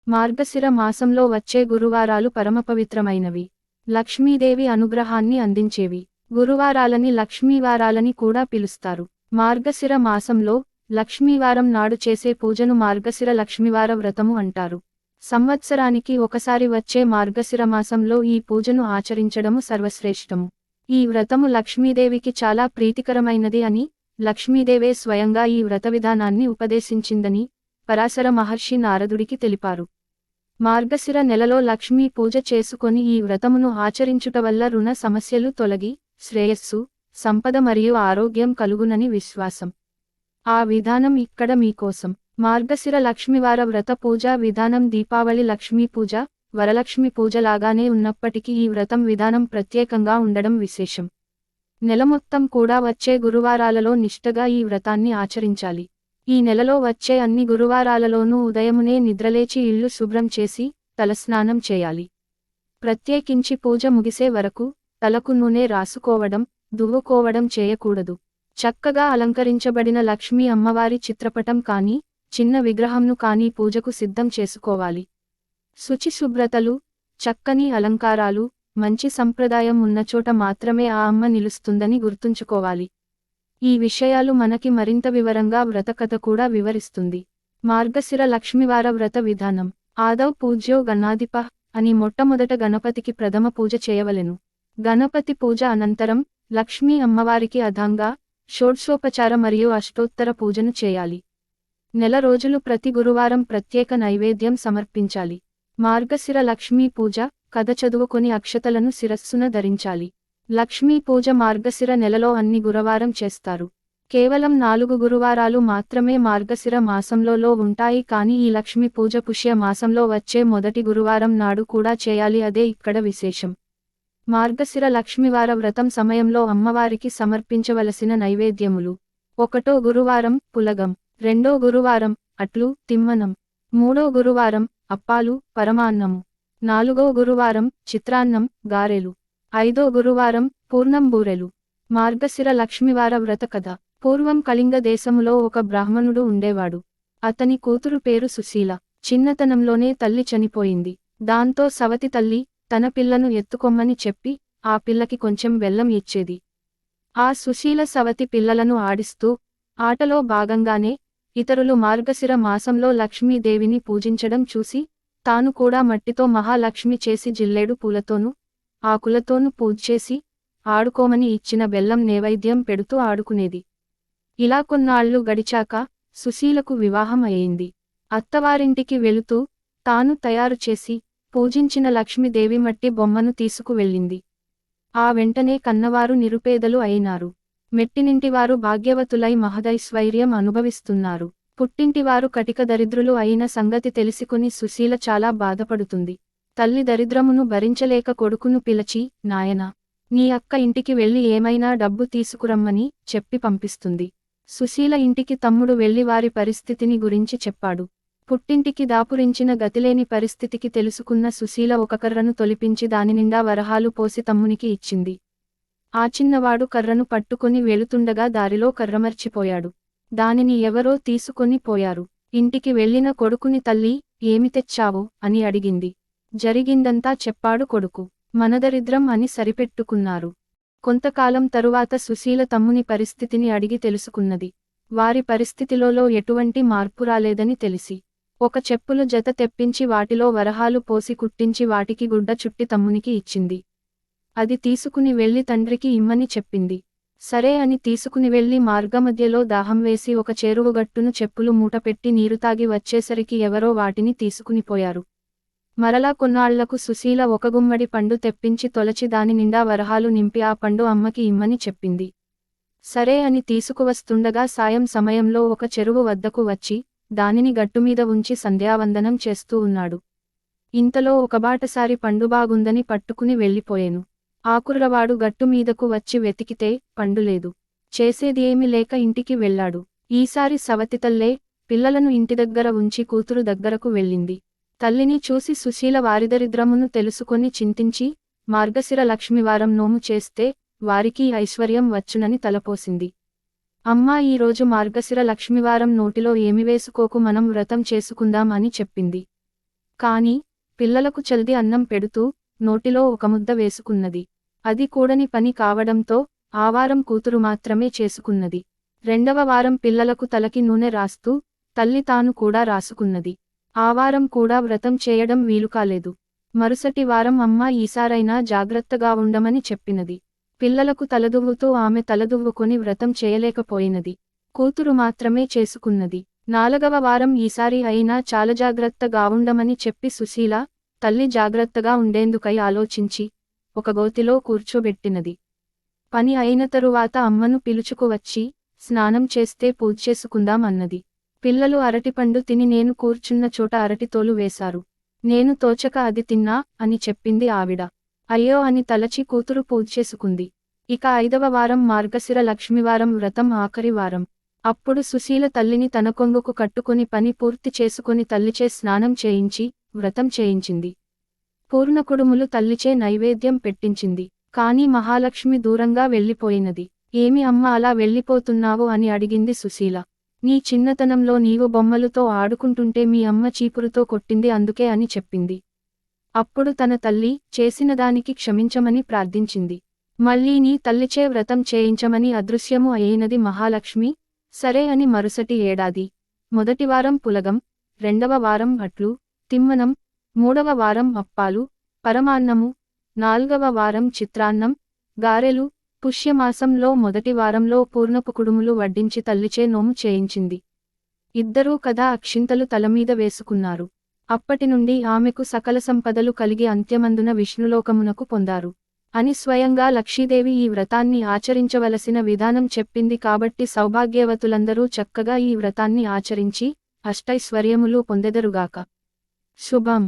మార్గశిర మాసంలో వచ్చే గురువారాలు పరమపవిత్రమైనవి. లక్ష్మీదేవి అనుగ్రహాన్ని అందించేవి. గురువారాలని లక్ష్మీవారాలని కూడా పిలుస్తారు. మార్గశిర మాసంలో లక్ష్మీవారం నాడు చేసే పూజను మార్గశిర లక్ష్మీవార వ్రతము అంటారు. సంవత్సరానికి ఒకసారి వచ్చే మార్గశిర మాసంలో ఈ పూజను ఆచరించడము సర్వశ్రేష్టము. ఈ వ్రతము లక్ష్మీదేవికి చాలా ప్రీతికరమైనది అని, లక్ష్మీదేవే స్వయంగా ఈ వ్రత విధానాన్ని ఉపదేశించిందని పరాశర మహర్షి నారదుడికి తెలిపారు. మార్గశిర నెలలో లక్ష్మీ పూజ చేసుకొని ఈ వ్రతమును ఆచరించుట వల్ల రుణ సమస్యలు తొలగి శ్రేయస్సు, సంపద మరియు ఆరోగ్యం కలుగునని విశ్వాసం. ఆ విధానం ఇక్కడ మీకోసం. మార్గశిర లక్ష్మీవార వ్రత పూజా విధానం దీపావళి లక్ష్మీ పూజ, వరలక్ష్మి పూజ లాగానే ఉన్నప్పటికీ ఈ వ్రతం విధానం ప్రత్యేకంగా ఉండడం విశేషం. నెల మొత్తం కూడా వచ్చే గురువారాలలో నిష్ఠగా ఈ వ్రతాన్ని ఆచరించాలి. ఈ నెలలో వచ్చే అన్ని గురువారాలలోనూ ఉదయమునే నిద్రలేచి ఇల్లు శుభ్రం చేసి తలస్నానం చేయాలి. ప్రత్యేకించి పూజ ముగిసే వరకు తలకు నూనె రాసుకోవడం, దువ్వుకోవడం చేయకూడదు. చక్కగా అలంకరించబడిన లక్ష్మీ అమ్మవారి చిత్రపటం కానీ, చిన్న విగ్రహంను కానీ పూజకు సిద్ధం చేసుకోవాలి. శుచి శుభ్రతలు, చక్కని అలంకారాలు, మంచి సంప్రదాయం ఉన్నచోట మాత్రమే ఆ అమ్మ నిలుస్తుందని గుర్తుంచుకోవాలి. ఈ విషయాలు మనకి మరింత వివరంగా వ్రతకథ కూడా వివరిస్తుంది. మార్గశిర లక్ష్మీవార వ్రత విధానం. ఆదౌ పూజ్యో గణాధిపః అని మొట్టమొదట గణపతికి ప్రథమ పూజ చేయవలెను. గణపతి పూజ అనంతరం లక్ష్మీ అమ్మవారికి అథాంగా, షోడ్శోపచార మరియు అష్టోత్తర పూజను చేయాలి. నెల రోజులు ప్రతి గురువారం ప్రత్యేక నైవేద్యం సమర్పించాలి. మార్గశిర లక్ష్మీ పూజ కథ చదువుకొని అక్షతలను శిరస్సున ధరించాలి. లక్ష్మీ పూజ మార్గశిర నెలలో అన్ని గురువారం చేస్తారు. కేవలం 4 గురువారాలు మాత్రమే మార్గశిర మాసంలో ఉంటాయి కానీ ఈ లక్ష్మీ పూజ పుష్య మాసంలో వచ్చే మొదటి గురువారం నాడు కూడా చేయాలి. అదే ఇక్కడ విశేషం. మార్గశిర లక్ష్మీవార వ్రతం సమయంలో అమ్మవారికి సమర్పించవలసిన నైవేద్యములు: 1వ గురువారం పులగం, 2వ గురువారం అట్లు, తిమ్మనం, 3వ గురువారం అప్పాలు, పరమాన్నము, 4వ గురువారం చిత్రాన్నం, గారెలు, 5వ గురువారం పూర్ణం బూరెలు. మార్గశిర లక్ష్మీవార వ్రత కథ. పూర్వం కళింగ దేశములో ఒక బ్రాహ్మణుడు ఉండేవాడు. అతని కూతురు పేరు సుశీల. చిన్నతనంలోనే తల్లి చనిపోయింది. దాంతో సవతి తల్లి తన పిల్లను ఎత్తుకొమ్మని చెప్పి ఆ పిల్లకి కొంచెం బెల్లం ఇచ్చేది. ఆ సుశీల సవతి పిల్లలను ఆడిస్తూ ఆటలో భాగంగానే ఇతరులు మార్గశిర మాసంలో లక్ష్మీదేవిని పూజించడం చూసి తాను కూడా మట్టితో మహాలక్ష్మి చేసి జిల్లేడు పూలతోనూ ఆకులతోనూ పూజ్చేసి ఆడుకోమని ఇచ్చిన బెల్లం నైవేద్యం పెడుతూ ఆడుకునేది. ఇలా కొన్నాళ్లు గడిచాక సుశీలకు వివాహం అయింది. అత్తవారింటికి వెళుతూ తాను తయారు చేసి పూజించిన లక్ష్మీదేవి మట్టి బొమ్మను తీసుకువెళ్ళింది. ఆ వెంటనే కన్నవారు నిరుపేదలు అయినారు. మెట్టినింటివారు భాగ్యవతులై మహదైశ్వర్యం అనుభవిస్తున్నారు. పుట్టింటివారు కటిక దరిద్రులు అయిన సంగతి తెలుసుకుని సుశీల చాలా బాధపడుతుంది. తల్లి దరిద్రమును భరించలేక కొడుకును పిలిచి, నాయనా, నీ అక్క ఇంటికి వెళ్ళి ఏమైనా డబ్బు తీసుకురమ్మని చెప్పి పంపిస్తుంది. సుశీల ఇంటికి తమ్ముడు వెళ్లి వారి పరిస్థితిని గురించి చెప్పాడు. పుట్టింటికి దాపురించిన గతిలేని పరిస్థితికి తెలుసుకున్న సుశీల ఒక కర్రను తొలిపించి దానినిండా వరహాలు పోసి తమ్మునికి ఇచ్చింది. ఆ చిన్నవాడు కర్రను పట్టుకొని వెళుతుండగా దారిలో కర్రమర్చిపోయాడు. దానిని ఎవరో తీసుకొని పోయారు. ఇంటికి వెళ్లిన కొడుకుని తల్లి, ఏమి తెచ్చావు అని అడిగింది. జరిగిందంతా చెప్పాడు కొడుకు. మనదరిద్రం అని సరిపెట్టుకున్నారు. కొంతకాలం తరువాత సుశీల తమ్ముని పరిస్థితిని అడిగి తెలుసుకున్నది. వారి పరిస్థితిలో ఎటువంటి మార్పు రాలేదని తెలిసి ఒక చెప్పులు జత తెప్పించి వాటిలో వరహాలు పోసి కుట్టించి వాటికి గుడ్డ చుట్టి తమ్మునికి ఇచ్చింది. అది తీసుకుని వెళ్లి తండ్రికి ఇమ్మని చెప్పింది. సరే అని తీసుకుని వెళ్లి మార్గమధ్యలో దాహం వేసి ఒక చెరువుగట్టును చెప్పులు మూటపెట్టి నీరు తాగి వచ్చేసరికి ఎవరో వాటిని తీసుకునిపోయారు. మరలా కొన్నాళ్లకు సుశీల ఒక గుమ్మడి పండు తెప్పించి తొలచి దాని నిండా వరహాలు నింపి ఆ పండు అమ్మకి ఇమ్మని చెప్పింది. సరే అని తీసుకువస్తుండగా సాయం సమయంలో ఒక చెరువు వద్దకు వచ్చి దానిని గట్టుమీద ఉంచి సంధ్యావందనం చేస్తూ ఉన్నాడు. ఇంతలో ఒక బాటసారి పండు బాగుందని పట్టుకుని వెళ్ళిపోయెను. ఆ కుర్రవాడు గట్టుమీదకు వచ్చి వెతికితే పండులేదు. చేసేది ఏమీ లేక ఇంటికి వెళ్ళాడు. ఈసారి సవతితల్లే పిల్లలను ఇంటి దగ్గర ఉంచి కూతురు దగ్గరకు వెళ్ళింది. తల్లిని చూసి సుశీల వారిదరిద్రమును తెలుసుకొని చింతించి మార్గశిర లక్ష్మీవారం నోము చేస్తే వారికి ఐశ్వర్యం వచ్చునని తలపోసింది. అమ్మా, ఈరోజు మార్గశిర లక్ష్మీవారం నోటిలో ఏమి వేసుకోకు, మనం వ్రతం చేసుకుందాం అని చెప్పింది. కాని పిల్లలకు చల్ది అన్నం పెడుతూ నోటిలో ఒక ముద్ద వేసుకున్నది. అది కూడని పని కావడంతో ఆ వారం కూతురు మాత్రమే చేసుకున్నది. రెండవ వారం పిల్లలకు తలకి నూనె రాస్తూ తల్లి తాను కూడా రాసుకున్నది. ఆ వారం కూడా వ్రతం చేయడం వీలుకాలేదు. మరుసటి వారం అమ్మ ఈసారైనా జాగ్రత్తగా ఉండమని చెప్పినది. పిల్లలకు తలదువ్వుతూ ఆమె తలదువ్వుకొని వ్రతం చేయలేకపోయినది. కూతురు మాత్రమే చేసుకున్నది. నాలుగవ వారం ఈసారి అయినా చాలా జాగ్రత్తగా ఉండమని చెప్పి సుశీల తల్లి జాగ్రత్తగా ఉండేందుకై ఆలోచించి ఒక గోతిలో కూర్చోబెట్టినది. పని అయిన తరువాత అమ్మను పిలుచుకువచ్చి స్నానం చేస్తే పూజేసుకుందాం అన్నది. పిల్లలు అరటిపండు తిని నేను కూర్చున్న చోట అరటితోలు వేశారు. నేను తోచక అది తిన్నా అని చెప్పింది ఆవిడ. అయ్యో అని తలచి కూతురు పూజేసుకుంది. ఇక 5వ వారం మార్గశిర లక్ష్మివారం వ్రతం ఆఖరి వారం. అప్పుడు సుశీల తల్లిని తన కొంగుకు కట్టుకుని పని పూర్తి చేసుకుని తల్లిచే స్నానం చేయించి వ్రతం చేయించింది. పూర్ణకుడుములు తల్లిచే నైవేద్యం పెట్టించింది. కాని మహాలక్ష్మి దూరంగా వెళ్ళిపోయినది. ఏమి అమ్మ అలా వెళ్ళిపోతున్నావు అని అడిగింది సుశీల. నీ చిన్నతనంలో నీవు బొమ్మలుతో ఆడుకుంటుంటే మీ అమ్మ చీపురుతో కొట్టింది అందుకే అని చెప్పింది. అప్పుడు తన తల్లి చేసినదానికి క్షమించమని ప్రార్థించింది. మళ్ళీ నీ తల్లిచే వ్రతం చేయించమని అదృశ్యము అయినది మహాలక్ష్మి. సరే అని మరుసటి ఏడాది మొదటి వారం పులగం, రెండవ వారం అట్లు, తిమ్మనం, మూడవ వారం అప్పాలు, పరమాన్నము, నాల్గవ వారం చిత్రాన్నం, గారెలు, పుష్యమాసంలో మొదటి వారంలో పూర్ణపు కుడుములు వడ్డించి తల్లిచే నోము చేయించింది. ఇద్దరూ కదా అక్షింతలు తలమీద వేసుకున్నారు. అప్పటినుండి ఆమెకు సకల సంపదలు కలిగి అంత్యమందున విష్ణులోకమునకు పొందారు అని స్వయంగా లక్ష్మీదేవి ఈ వ్రతాన్ని ఆచరించవలసిన విధానం చెప్పింది. కాబట్టి సౌభాగ్యవతులందరూ చక్కగా ఈ వ్రతాన్ని ఆచరించి అష్టైశ్వర్యములు పొందెదరుగాక. శుభం.